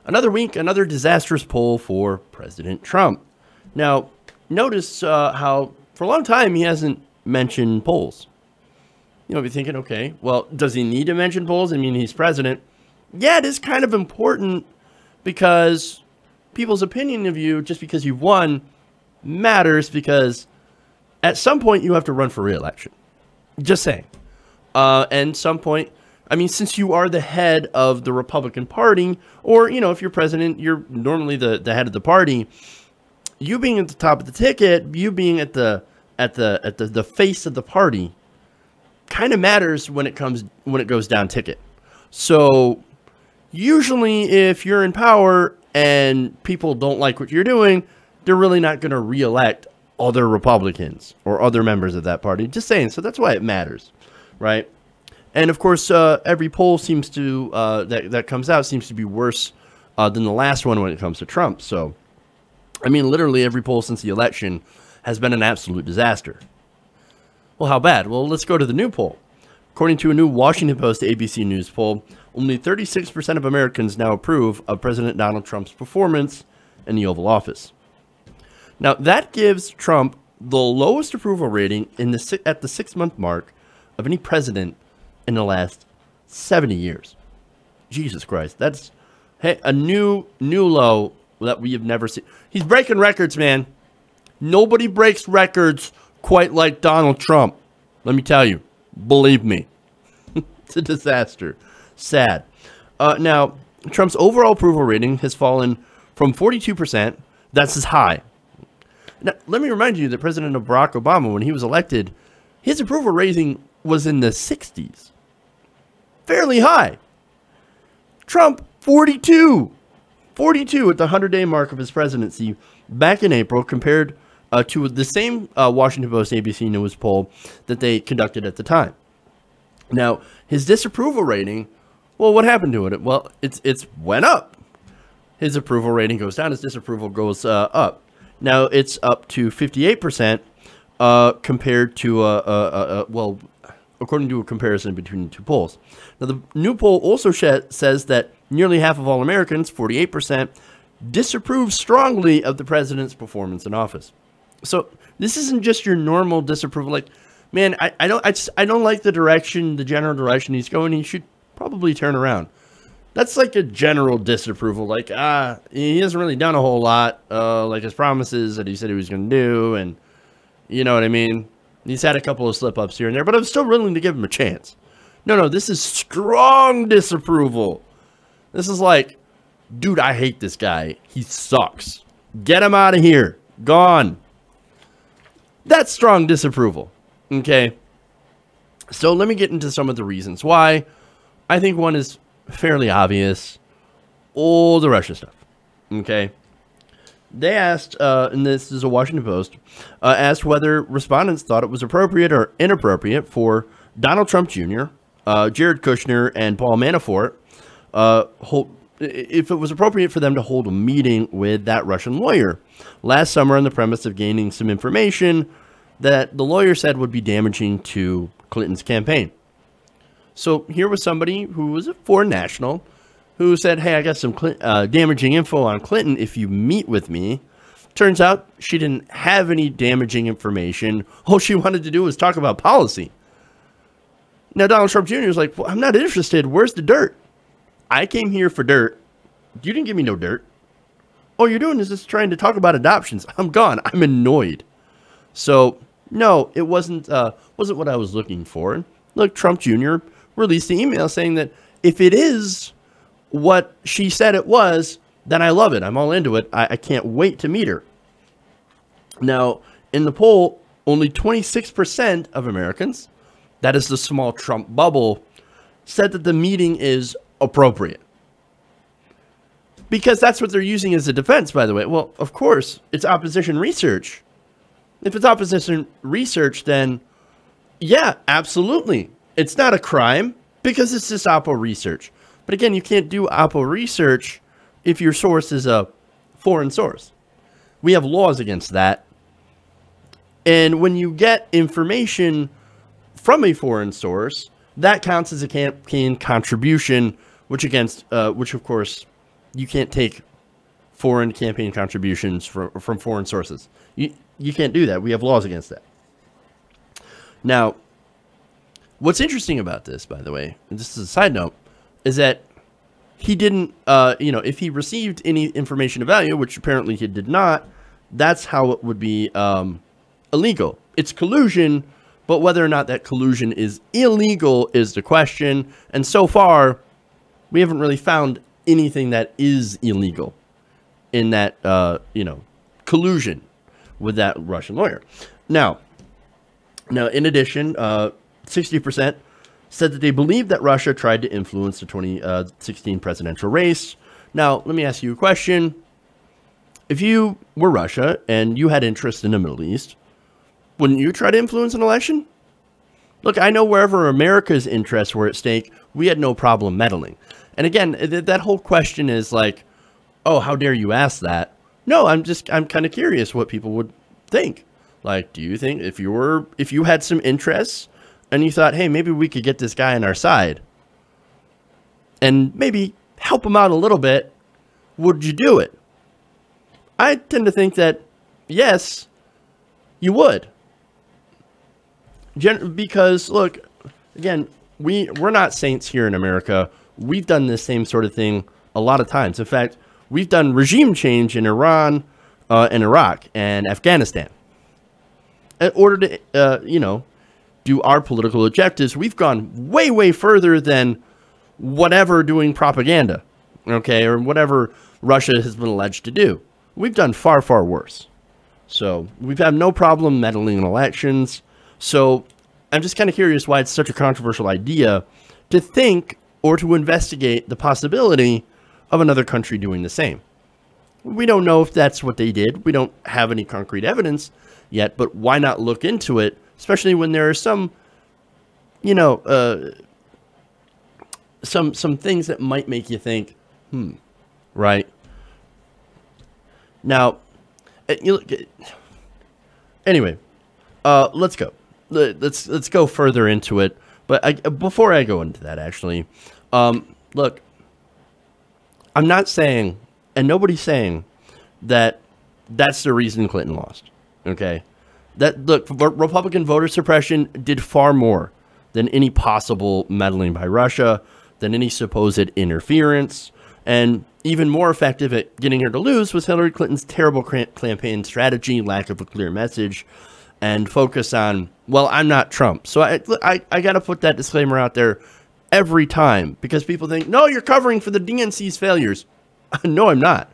Another week, another disastrous poll for President Trump. Now, notice how for a long time he hasn't mentioned polls. You know, be thinking, okay, well, does he need to mention polls? I mean, he's president. Yeah, it is kind of important because people's opinion of you, just because you've won, matters, because at some point you have to run for re-election. Just saying. And some point, I mean, since you are the head of the Republican Party, or, you know, if you're president, you're normally the head of the party. You being at the top of the ticket, you being at the face of the party, kind of matters when it goes down ticket. So usually if you're in power and people don't like what you're doing, they're really not going to re-elect other Republicans or other members of that party. Just saying. So that's why it matters, right? And of course, every poll seems to that comes out seems to be worse than the last one when it comes to Trump. So, I mean, literally every poll since the election has been an absolute disaster. Well, how bad? Well, let's go to the new poll. According to a new Washington Post ABC News poll, only 36% of Americans now approve of President Donald Trump's performance in the Oval Office. Now, that gives Trump the lowest approval rating at the 6-month mark of any president in the last 70 years. Jesus Christ. That's a new low that we have never seen. He's breaking records, man. Nobody breaks records quite like Donald Trump. Let me tell you. Believe me. It's a disaster. Sad. Now, Trump's overall approval rating has fallen from 42%. That's his high. Now, let me remind you that President Barack Obama, when he was elected, his approval rating was in the 60s. Fairly high. Trump, 42. 42 at the 100-day mark of his presidency back in April, compared to the same Washington Post ABC News poll that they conducted at the time. Now, his disapproval rating, well, what happened to it? Well, it's went up. His approval rating goes down. His disapproval goes up. Now, it's up to 58% compared to, well, according to a comparison between the two polls. Now, the new poll also says that nearly half of all Americans, 48%, disapprove strongly of the president's performance in office. So this isn't just your normal disapproval. Like, man, I don't like the general direction he's going. He should probably turn around. That's like a general disapproval. Like, he hasn't really done a whole lot, like his promises that he said he was going to do. And you know what I mean? He's had a couple of slip-ups here and there, but I'm still willing to give him a chance. No, this is strong disapproval. This is like, dude, I hate this guy. He sucks. Get him out of here. Gone. That's strong disapproval. Okay? So let me get into some of the reasons why. I think one is fairly obvious. All the Russia stuff. Okay? They asked, and this is a Washington Post, asked whether respondents thought it was appropriate or inappropriate for Donald Trump Jr., Jared Kushner, and Paul Manafort, if it was appropriate for them to hold a meeting with that Russian lawyer last summer on the premise of gaining some information that the lawyer said would be damaging to Clinton's campaign. So here was somebody who was a foreign national who said, hey, I got some damaging info on Clinton if you meet with me. Turns out she didn't have any damaging information. All she wanted to do was talk about policy. Now, Donald Trump Jr. is like, well, I'm not interested. Where's the dirt? I came here for dirt. You didn't give me no dirt. All you're doing is just trying to talk about adoptions. I'm gone. I'm annoyed. So, no, it wasn't what I was looking for. Look, Trump Jr. released the email saying that if it is what she said it was, then I love it. I'm all into it. I can't wait to meet her. Now, in the poll, only 26% of Americans, that is the small Trump bubble, said that the meeting is appropriate. Because that's what they're using as a defense, by the way. Well, of course, it's opposition research. If it's opposition research, then yeah, absolutely. It's not a crime because it's just oppo research. But again, you can't do oppo research if your source is a foreign source. We have laws against that. And when you get information from a foreign source, that counts as a campaign contribution, which of course you can't take foreign campaign contributions from foreign sources. You can't do that. We have laws against that. Now, what's interesting about this, by the way, and just as a side note, is that he didn't, if he received any information of value, which apparently he did not, that's how it would be illegal. It's collusion, but whether or not that collusion is illegal is the question. And so far, we haven't really found anything that is illegal in that, collusion with that Russian lawyer. Now, in addition, 60% said that they believe that Russia tried to influence the 2016 presidential race. Now, let me ask you a question. If you were Russia and you had interest in the Middle East, wouldn't you try to influence an election? Look, I know wherever America's interests were at stake, we had no problem meddling. And again, that whole question is like, oh, how dare you ask that? No, I'm kind of curious what people would think. Like, do you think if you had some interests and you thought, hey, maybe we could get this guy on our side and maybe help him out a little bit, would you do it? I tend to think that, yes, you would. Because, look, again, we're not saints here in America. We've done this same sort of thing a lot of times. In fact, we've done regime change in Iran and Iraq and Afghanistan. In order to, do our political objectives, we've gone way, way further than whatever doing propaganda, okay, or whatever Russia has been alleged to do. We've done far, far worse. So we've had no problem meddling in elections. So I'm just kind of curious why it's such a controversial idea to think or to investigate the possibility of another country doing the same. We don't know if that's what they did. We don't have any concrete evidence yet, but why not look into it, especially when there are some, some things that might make you think, right? Now, anyway, let's go. Let's go further into it. But before I go into that, actually, look, I'm not saying, and nobody's saying that that's the reason Clinton lost. Okay, look, Republican voter suppression did far more than any possible meddling by Russia, than any supposed interference, and even more effective at getting her to lose was Hillary Clinton's terrible campaign strategy, lack of a clear message, and focus on, well, I'm not Trump. So I got to put that disclaimer out there every time, because people think, no, you're covering for the DNC's failures. No, I'm not.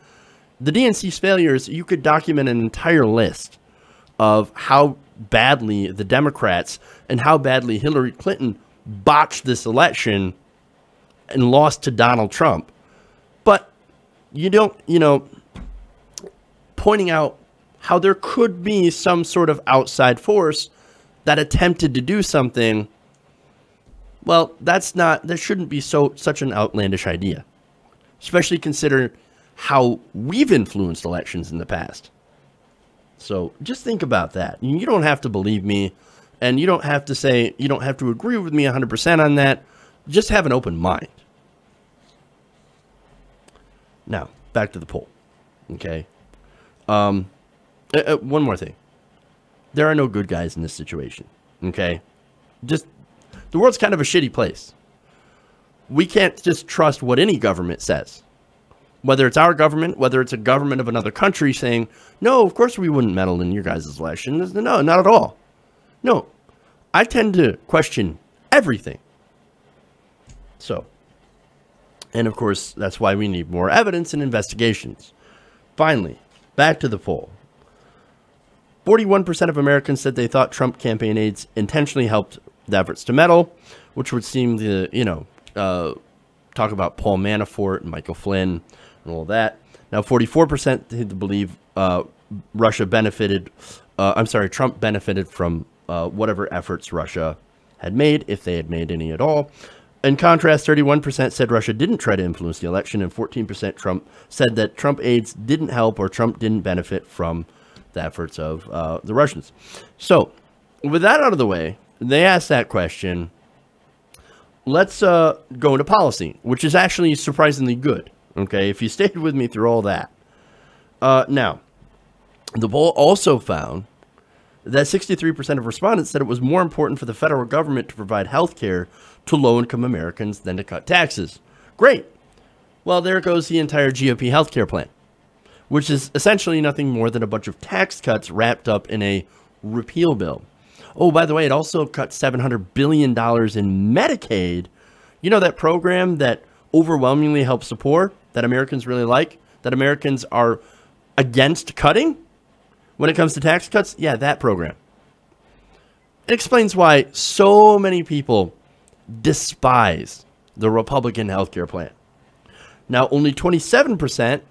The DNC's failures, you could document an entire list of how badly the Democrats and how badly Hillary Clinton botched this election and lost to Donald Trump. But you don't, pointing out how there could be some sort of outside force that attempted to do something, well, that shouldn't be such an outlandish idea, especially considering how we've influenced elections in the past. So just think about that. You don't have to believe me, and you don't have to agree with me 100% on that. Just have an open mind. Now, back to the poll. Okay. One more thing. There are no good guys in this situation. Okay. The world's kind of a shitty place. We can't just trust what any government says. Whether it's our government, whether it's a government of another country saying, no, of course we wouldn't meddle in your guys' elections. No, not at all. No, I tend to question everything. So, and of course, that's why we need more evidence and investigations. Finally, back to the poll. 41% of Americans said they thought Trump campaign aides intentionally helped the efforts to meddle, which would seem to, talk about Paul Manafort and Michael Flynn and all that. Now, 44% believe Trump benefited from whatever efforts Russia had made, if they had made any at all. In contrast, 31% said Russia didn't try to influence the election, and 14% said that Trump aides didn't help or Trump didn't benefit from the efforts of the Russians. So, with that out of the way, they asked that question. Let's go into policy, which is actually surprisingly good. Okay, if you stayed with me through all that. Now, the poll also found that 63% of respondents said it was more important for the federal government to provide health care to low-income Americans than to cut taxes. Great. Well, there goes the entire GOP health care plan, which is essentially nothing more than a bunch of tax cuts wrapped up in a repeal bill. Oh, by the way, it also cut $700 billion in Medicaid. You know, that program that overwhelmingly helps the poor, that Americans really like, that Americans are against cutting when it comes to tax cuts? Yeah, that program. It explains why so many people despise the Republican healthcare plan. Now, only 27%,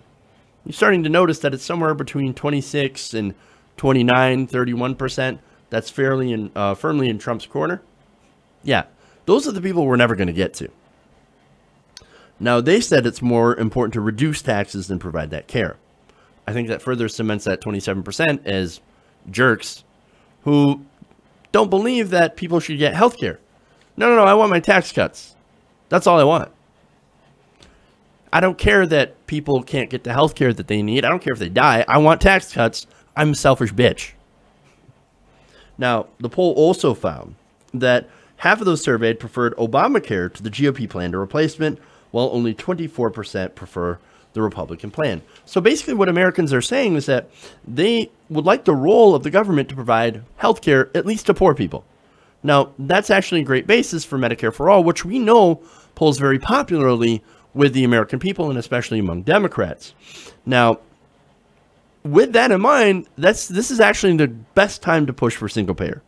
you're starting to notice that it's somewhere between 26 and 29, 31%. That's firmly in Trump's corner. Yeah, those are the people we're never going to get to. Now, they said it's more important to reduce taxes than provide that care. I think that further cements that 27% as jerks who don't believe that people should get health care. No, I want my tax cuts. That's all I want. I don't care that people can't get the health care that they need. I don't care if they die. I want tax cuts. I'm a selfish bitch. Now, the poll also found that half of those surveyed preferred Obamacare to the GOP plan to replacement, while only 24% prefer the Republican plan. So basically what Americans are saying is that they would like the role of the government to provide health care, at least to poor people. Now, that's actually a great basis for Medicare for All, which we know polls very popularly with the American people and especially among Democrats. Now, with that in mind, this is actually the best time to push for single payer.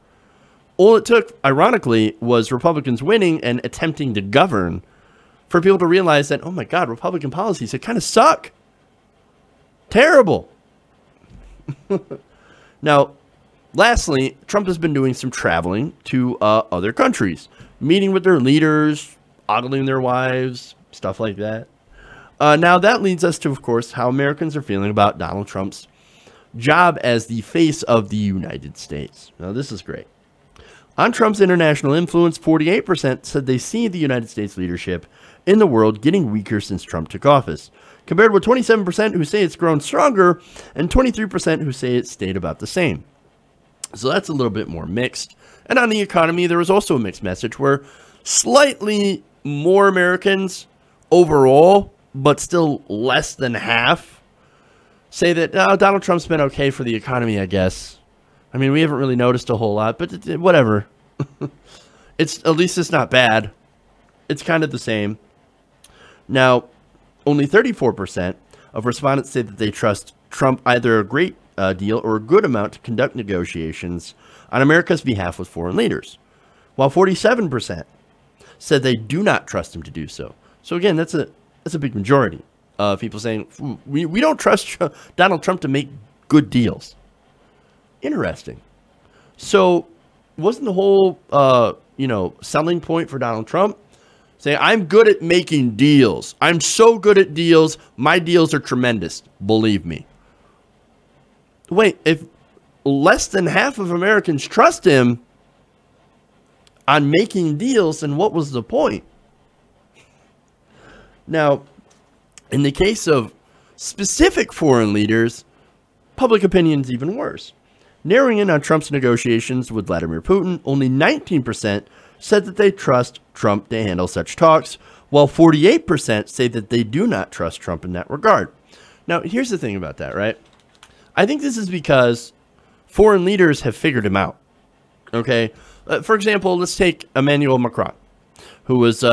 All it took, ironically, was Republicans winning and attempting to govern for people to realize that, oh my God, Republican policies, they kind of suck. Terrible. Now, lastly, Trump has been doing some traveling to other countries, meeting with their leaders, ogling their wives, stuff like that. Now, that leads us to, of course, how Americans are feeling about Donald Trump's job as the face of the United States. Now, this is great. On Trump's international influence, 48% said they see the United States leadership in the world getting weaker since Trump took office, compared with 27% who say it's grown stronger and 23% who say it stayed about the same. So that's a little bit more mixed. And on the economy, there was also a mixed message where slightly more Americans overall, but still less than half, say that Donald Trump's been okay for the economy, I guess. I mean, we haven't really noticed a whole lot, but whatever. At least it's not bad. It's kind of the same. Now, only 34% of respondents say that they trust Trump either a great deal or a good amount to conduct negotiations on America's behalf with foreign leaders, while 47% said they do not trust him to do so. So again, that's a big majority of people saying we don't trust Donald Trump to make good deals. Interesting. So wasn't the whole selling point for Donald Trump saying, I'm good at making deals. I'm so good at deals. My deals are tremendous. Believe me. Wait, if less than half of Americans trust him on making deals, then what was the point? Now, in the case of specific foreign leaders, public opinion is even worse. Narrowing in on Trump's negotiations with Vladimir Putin, only 19% said that they trust Trump to handle such talks, while 48% say that they do not trust Trump in that regard. Now, here's the thing about that, right? I think this is because foreign leaders have figured him out. Okay? For example, let's take Emmanuel Macron, who was,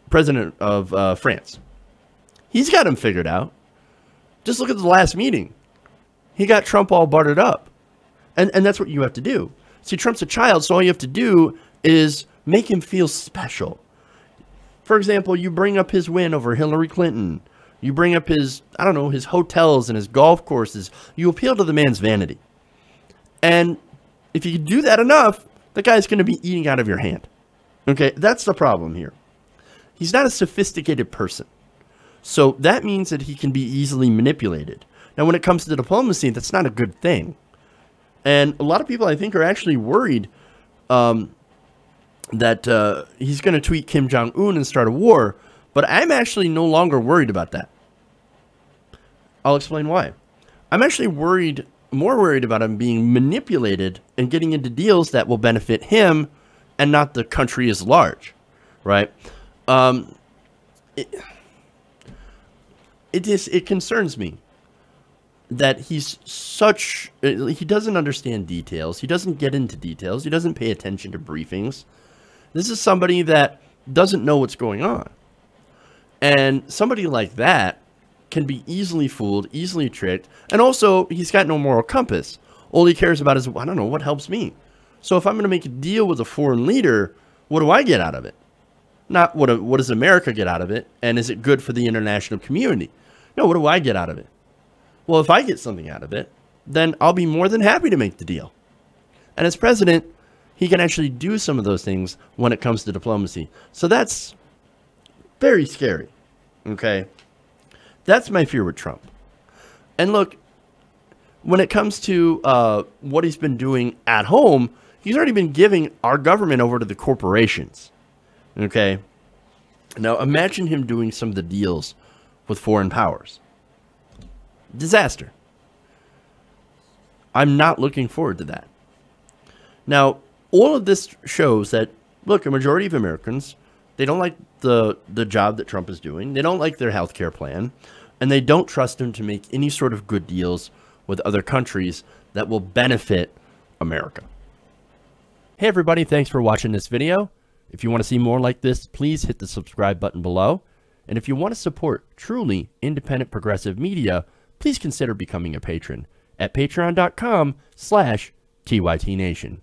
president of France. He's got him figured out. Just look at the last meeting. He got Trump all buttered up. And that's what you have to do. See, Trump's a child, so all you have to do is make him feel special. For example, you bring up his win over Hillary Clinton. You bring up his hotels and his golf courses. You appeal to the man's vanity. And if you do that enough, the guy's going to be eating out of your hand. Okay, that's the problem here. He's not a sophisticated person. So that means that he can be easily manipulated. Now, when it comes to diplomacy, that's not a good thing. And a lot of people, I think, are actually worried that he's going to tweet Kim Jong-un and start a war. But I'm actually no longer worried about that. I'll explain why. I'm actually more worried about him being manipulated and getting into deals that will benefit him and not the country as large, right? It concerns me that he doesn't understand details. He doesn't get into details. He doesn't pay attention to briefings. This is somebody that doesn't know what's going on. And somebody like that can be easily fooled, easily tricked. And also, he's got no moral compass. All he cares about is, I don't know, what helps me. So if I'm going to make a deal with a foreign leader, what do I get out of it? Not what does America get out of it? And is it good for the international community? No, what do I get out of it? Well, if I get something out of it, then I'll be more than happy to make the deal. And as president, he can actually do some of those things when it comes to diplomacy. So that's very scary, okay? That's my fear with Trump. And look, when it comes to what he's been doing at home, he's already been giving our government over to the corporations, okay? Now, imagine him doing some of the deals with foreign powers. Disaster. I'm not looking forward to that. Now, all of this shows that, look, a majority of Americans, they don't like the job that Trump is doing. They don't like their health care plan. And they don't trust him to make any sort of good deals with other countries that will benefit America. Hey, everybody. Thanks for watching this video. If you want to see more like this, please hit the subscribe button below. And if you want to support truly independent progressive media, please consider becoming a patron at patreon.com/TYTNation.